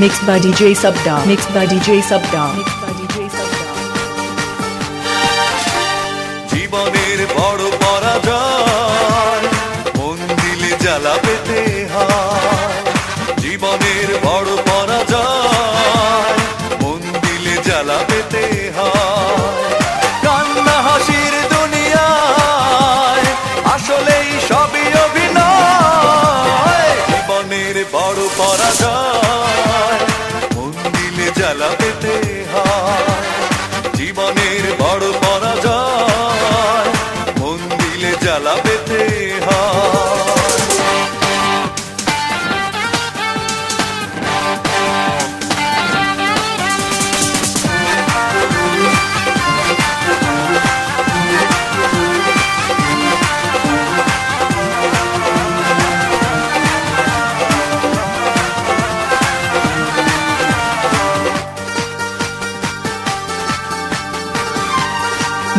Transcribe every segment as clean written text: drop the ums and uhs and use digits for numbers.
Mixed by DJ Sabda. Mixed by DJ Sabda. Mixed by DJ Sabda. জীবনের বড় পরাজয় মন দিলে জ্বালা পেতে হয়। জীবনের বড় পরাজয় মন দিলে জ্বালা পেতে হয়। কান্না হাসির দুনিয়ায় আসলেই সবই অভিনয়। জীবনের বড় পরাজয় মন দিলে জ্বালা পেতে হয়। জীবনের বড় পরাজয় মন দিলে জ্বালা পেতে হয়।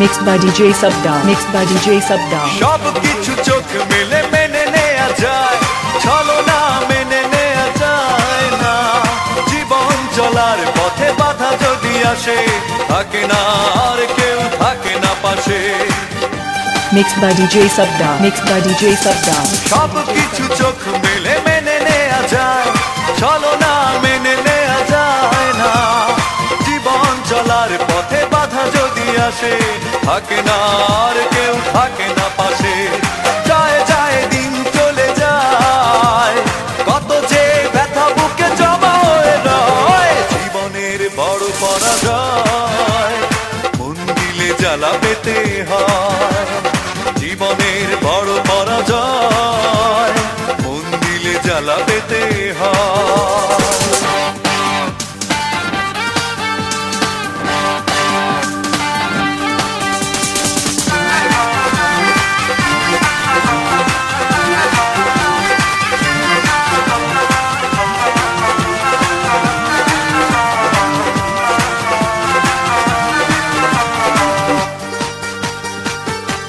Mixed by DJ Sabda. Mixed by DJ Sabda. সব কিছু চোখ মেলে মেনে নেয়া যায়, ছলনা মেনে নেয়া যায় না। জীবন চলার পথে বাধা যদি আসে, থাকে না আর কেউ থাকে না পাশে। Mixed by DJ Sabda. Mixed by DJ Sabda. সব কিছু চোখ মেলে মেনে নেয়া যায়, ছলনা মেনে নেয়া যায় না। জীবন চলার পথে বাধা যদি আসে, থাকে না আর কেউ থাকে না পাশে। যায় যায় দিন চলে যায়, কত যে ব্যথা বুকে জমা হয়ে রয়। জীবনের বড় পরাজয় মন দিলে জ্বালা পেতে হয়। জীবনের বড় পরাজয় মন দিলে জ্বালা পেতে হয়।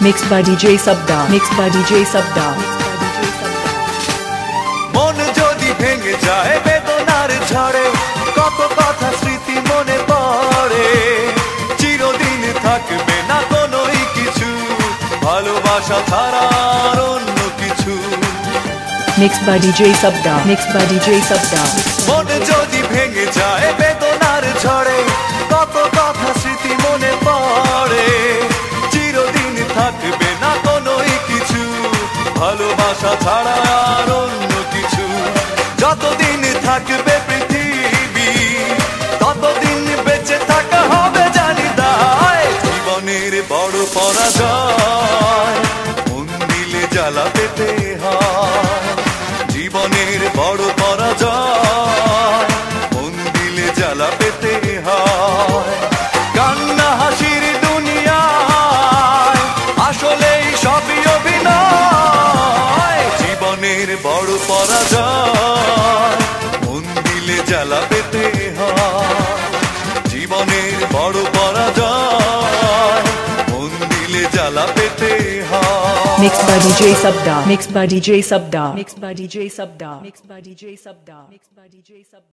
Mixed by DJ Sabda. Mixed by DJ Sabda. মন যদি ভেঙে যায় বেদনার ঝড়ে, কত কথা স্মৃতি মনে পড়ে। চিরদিন থাকবে না কোনোই কিছু, ভালোবাসা ছাড়ার অন্য কিছু। Mixed by DJ Sabda. Mixed by DJ Sabda. মন যদি ভেঙে যায় বেদনার ঝড়ে, কত কথা স্মৃতি মনে পড়ে। চিরদিন থাকবে না কোনোই কিছু, ভালোবাসা ছাড়া আর অন্য কিছু। যতদিন থাকবে পৃথিবী, ততদিন বেঁচে থাকা হবে জানি দায়। জীবনের বড় পরাজয় মন দিলে জ্বালা পেতে হয়। জীবনের বড় পরাজয় মন দিলে জ্বালা পেতে হয়। কান্না হাসির দুনিয়ায় আসলেই সবই অভিনয়। জীবনের বড় পরাজয় মন দিলে জ্বালা পেতে হয়। জীবনের বড় পরাজয় মন দিলে জ্বালা পেতে হয়। Mixed by DJ Sabda. Mixed by DJ Sabda. Mixed by DJ Sabda. Mixed by DJ Sabda. Mixed by DJ Sabda.